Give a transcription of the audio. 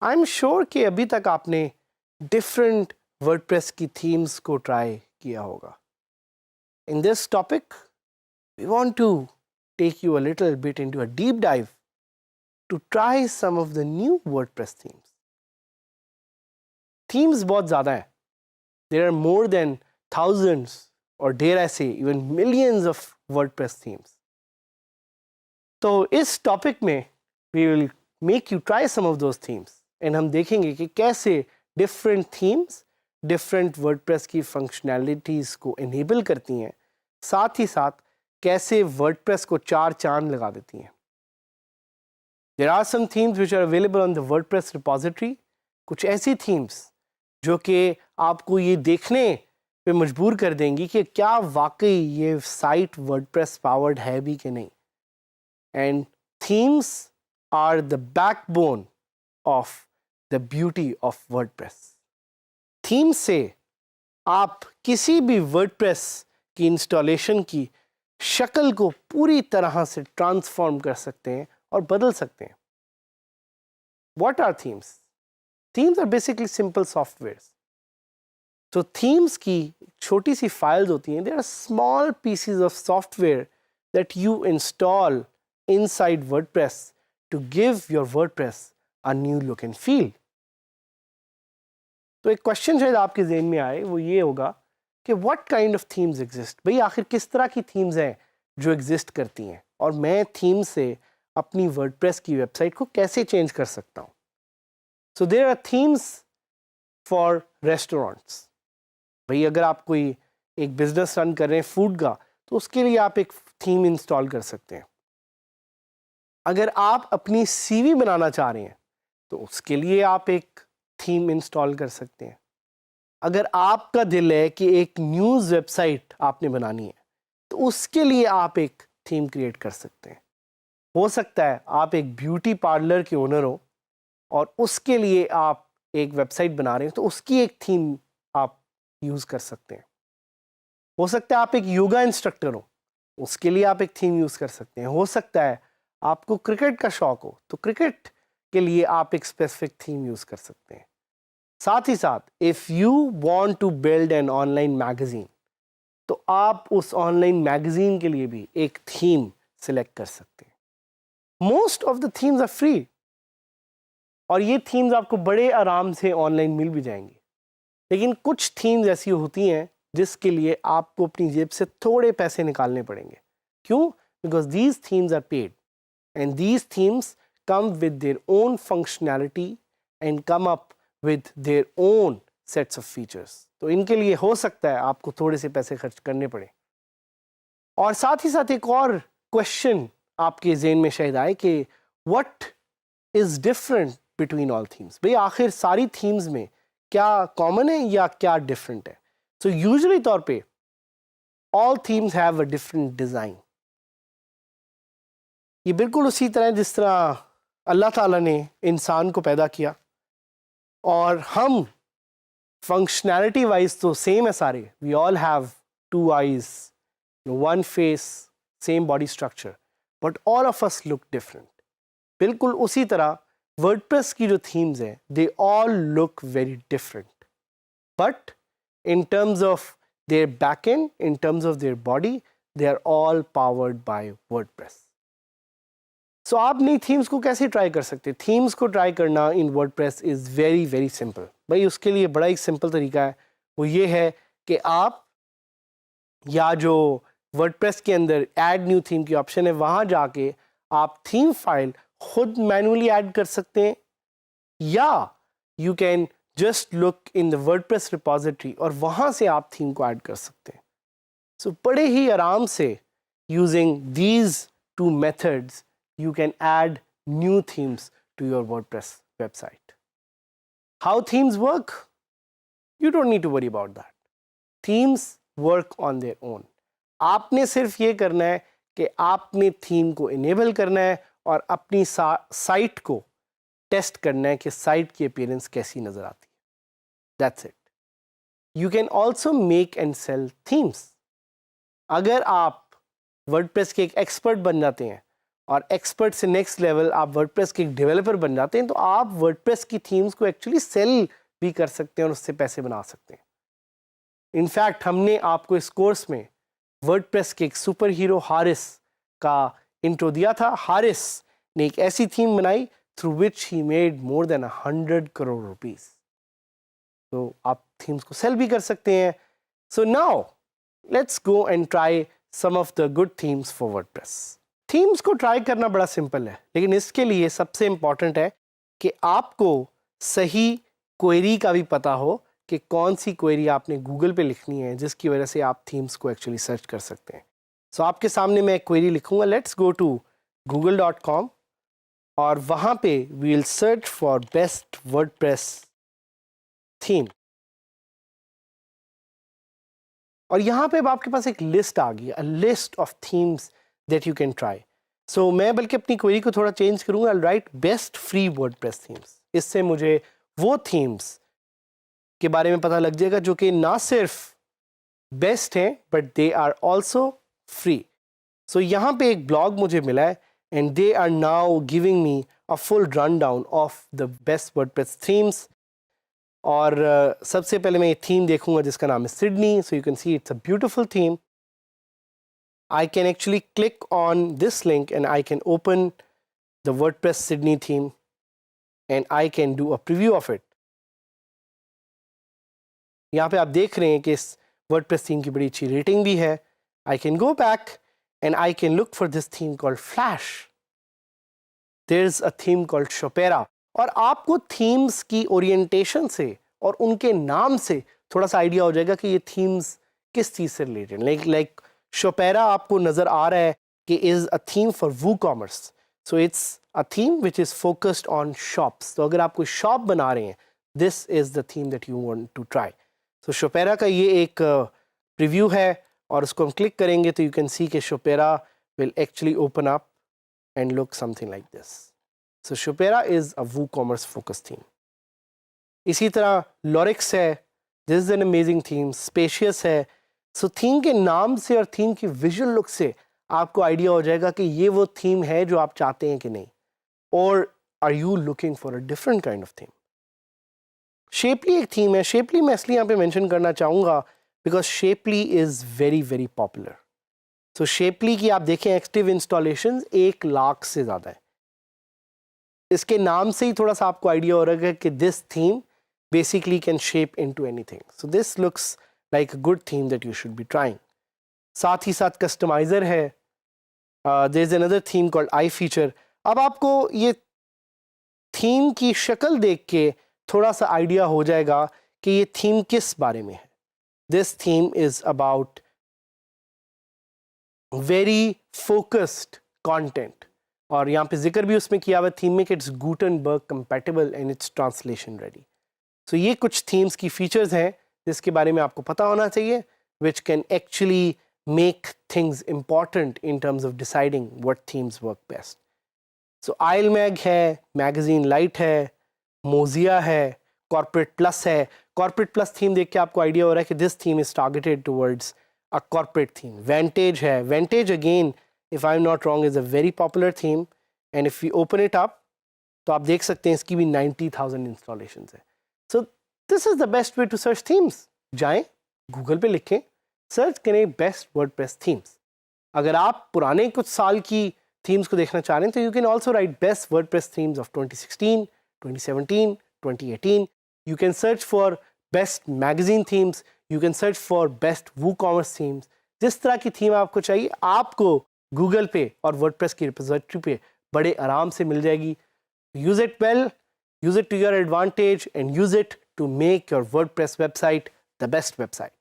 I am sure कि अभी तक आपने डिफरेंट वर्डप्रेस की थीम्स को ट्राई किया होगा. In this topic we want to take you a little bit into a deep dive to try some of the new WordPress themes. Themes बहुत ज़्यादा हैं. There are more than thousands or dare I say even millions of WordPress themes. तो इस topic में we will make you try some of those themes and हम देखेंगे कि कैसे different themes different WordPress की functionalities को enable करती हैं, साथ ही साथ कैसे WordPress को चार चांद लगा देती हैं. There are some themes which are available on the WordPress repository. कुछ ऐसी themes जो कि आपको ये देखने पे मजबूर कर देंगी कि क्या वाकई ये साइट वर्डप्रेस पावर्ड है भी कि नहीं. And themes are the backbone of the beauty of WordPress. Themes से आप किसी भी वर्डप्रेस की इंस्टॉलेशन की शक्ल को पूरी तरह से ट्रांसफॉर्म कर सकते हैं और बदल सकते हैं. What are themes? Themes are basically simple softwares. तो थीम्स की छोटी सी फाइल्स होती हैं. There are small pieces of software that you install inside WordPress to give your WordPress a new look and feel. तो एक क्वेश्चन शायद आपके ज़हन में आए, वो ये होगा कि what kind of themes exist. भाई आखिर किस तरह की थीम्स हैं जो एग्जिस्ट करती हैं और मैं थीम से अपनी वर्डप्रेस की वेबसाइट को कैसे चेंज कर सकता हूँ. So there are themes for restaurants. भाई अगर आप कोई एक बिजनेस रन कर रहे हैं फूड का, तो उसके लिए आप एक थीम इंस्टॉल कर सकते हैं. अगर आप अपनी सीवी बनाना चाह रहे हैं तो उसके लिए आप एक थीम इंस्टॉल कर सकते हैं. अगर आपका दिल है कि एक न्यूज़ वेबसाइट आपने बनानी है तो उसके लिए आप एक थीम क्रिएट कर सकते हैं. हो सकता है आप एक ब्यूटी पार्लर के ओनर हो और उसके लिए आप एक वेबसाइट बना रहे हैं, तो उसकी एक थीम आप यूज़ कर सकते हैं. हो सकता है आप एक योगा इंस्ट्रक्टर हो, उसके लिए आप एक थीम यूज़ कर सकते हैं. हो सकता है आपको क्रिकेट का शौक हो, तो क्रिकेट के लिए आप एक स्पेसिफिक थीम यूज़ कर सकते हैं. साथ ही साथ if you want to build an online magazine, तो आप उस ऑनलाइन मैगज़ीन के लिए भी एक थीम सिलेक्ट कर सकते हैं. Most of the themes are free और ये थीम्स आपको बड़े आराम से ऑनलाइन मिल भी जाएंगी. लेकिन कुछ थीम्स ऐसी होती हैं जिसके लिए आपको अपनी जेब से थोड़े पैसे निकालने पड़ेंगे. क्यों? Because these themes are paid and these themes come with their own functionality and come up with their own sets of features. तो इनके लिए हो सकता है आपको थोड़े से पैसे खर्च करने पड़े. और साथ ही साथ एक और क्वेश्चन आपके ज़हन में शायद आए कि what is different between all themes. भाई आखिर सारी थीम्स में क्या कॉमन है या क्या डिफरेंट है. सो यूजुअली तौर पे all themes have a different design. ये बिल्कुल उसी तरह जिस तरह अल्लाह ताला ने इंसान को पैदा किया और हम फंक्शनैलिटी वाइज तो सेम है सारे. We all have two eyes, one face, same body structure, but all of us look different. बिल्कुल उसी तरह वर्डप्रेस की जो थीम्स हैं, they all look very different, but in terms of their backend, in terms of their body, they are all powered by WordPress. So आप नई themes को कैसे ट्राई कर सकते हैं? थीम्स को ट्राई करना इन WordPress is very very simple. भाई उसके लिए बड़ा ही सिंपल तरीका है. वो ये है कि आप या जो वर्डप्रेस के अंदर ऐड न्यू थीम की ऑप्शन है, वहाँ जाके आप थीम फाइल खुद मैनुअली ऐड कर सकते हैं, या you can just look in the WordPress repository और वहाँ से आप थीम को ऐड कर सकते हैं. सो बड़े ही आराम से using these two methods you can add new themes to your WordPress website. How themes work? You don't need to worry about that. Themes work on their own. आपने सिर्फ ये करना है कि आपने थीम को इनेबल करना है और अपनी साइट को टेस्ट करना है कि साइट की अपीयरेंस कैसी नज़र आती है। That's it. You can also make and sell themes. अगर आप वर्डप्रेस के एक एक्सपर्ट बन जाते हैं और एक्सपर्ट से नेक्स्ट लेवल आप वर्डप्रेस के एक डेवलपर बन जाते हैं, तो आप वर्डप्रेस की थीम्स को एक्चुअली सेल भी कर सकते हैं और उससे पैसे बना सकते हैं। इनफैक्ट हमने आपको इस कोर्स में वर्डप्रेस के एक सुपर हीरो हारिस का इंट्रो दिया था। हारिस ने एक ऐसी थीम बनाई through which he made more than 100 crore rupees. तो आप थीम्स को सेल भी कर सकते हैं। So now let's go and try some of the good themes for WordPress. Themes को ट्राई करना बड़ा सिंपल है, लेकिन इसके लिए सबसे इंपॉर्टेंट है कि आपको सही क्वेरी का भी पता हो कि कौन सी क्वेरी आपने गूगल पे लिखनी है जिसकी वजह से आप थीम्स को एक्चुअली सर्च कर सकते हैं। सो आपके सामने मैं एक क्वेरी लिखूंगा। लेट्स गो टू google.com और वहाँ पे we will search for best WordPress theme. और यहाँ पे अब आपके पास एक लिस्ट आ गई, a list of themes that you can try. So मैं बल्कि अपनी क्वेरी को थोड़ा चेंज करूँगा। I write best free WordPress themes. इससे मुझे वो थीम्स के बारे में पता लग जाएगा जो कि ना सिर्फ बेस्ट हैं but they are also free. So यहाँ पे एक ब्लॉग मुझे मिला है and they are now giving me a full run down of the best WordPress themes. और सबसे पहले मैं ये थीम देखूंगा जिसका नाम है Sydney. So you can see it's a beautiful theme. I can actually click on this link and I can open the WordPress Sydney theme and I can do a preview of it. यहाँ पे आप देख रहे हैं कि इस WordPress theme की बड़ी अच्छी रेटिंग भी है। I can go back and I can look for this theme called Flash. There's a theme called Shopera. और आपको थीम्स की ओरिएंटेशन से और उनके नाम से थोड़ा सा आइडिया हो जाएगा कि ये थीम्स किस चीज़ से रिलेटेड। लाइक Shopera आपको नज़र आ रहा है कि is a theme for WooCommerce. So it's a theme which is focused on shops. तो अगर आप कोई शॉप बना रहे हैं, this is the theme that you want to try. So Shopera का ये एक प्रीव्यू है और उसको हम क्लिक करेंगे तो यू कैन सी कि Shopera will actually open up and look something like this. So Shopera is a WooCommerce focus theme. इसी तरह Lorix है, this is an amazing theme. Spacious है। सो थीम के नाम से और थीम की विजुअल लुक से आपको आइडिया हो जाएगा कि ये वो थीम है जो आप चाहते हैं कि नहीं। और are you looking for a different kind of theme. Shapely एक थीम है। शेपली मैं इसलिए यहाँ पे मेंशन करना चाहूँगा because Shapely is very very popular. So Shapely की आप देखें एक्टिव इंस्टॉलेशन 1 लाख से ज़्यादा है। इसके नाम से ही थोड़ा सा आपको आइडिया हो रहा है कि this theme basically can shape into anything. So this looks like a good theme that you should be trying. साथ ही साथ कस्टमाइजर है। there is another theme called iFeature. अब आपको ये थीम की शक्ल देख के थोड़ा सा आइडिया हो जाएगा कि ये थीम किस बारे में है। This theme is about very focused content. और यहाँ पे जिक्र भी उसमें किया हुआ थीम में कि it's Gutenberg compatible and it's translation ready. So ये कुछ थीम्स की फीचर्स हैं जिसके बारे में आपको पता होना चाहिए, which can actually make things important in terms of deciding what themes work best. So ILMag है, Magazine Light है, Mozilla है, Corporate Plus है। Corporate Plus theme देख के आपको आइडिया हो रहा है कि this theme is targeted towards a corporate theme. Vantage है। Vantage again, if I'm not wrong, is a very popular theme and if we open it up तो आप देख सकते हैं इसकी भी 90,000 installations है। So this is the best way to search themes. जाएं गूगल पे लिखें, सर्च करें बेस्ट वर्डप्रेस थीम्स। अगर आप पुराने कुछ साल की थीम्स को देखना चाह रहे हैं तो you can also right best WordPress themes of 2016, 2017, 2018। You can search for best magazine themes, you can search for best WooCommerce themes. जिस तरह की थीम आपको चाहिए आपको गूगल पे और वर्डप्रेस की रिपोजिटरी पे बड़े आराम से मिल जाएगी। Use it well, use it to your advantage and use it to make your WordPress website the best website.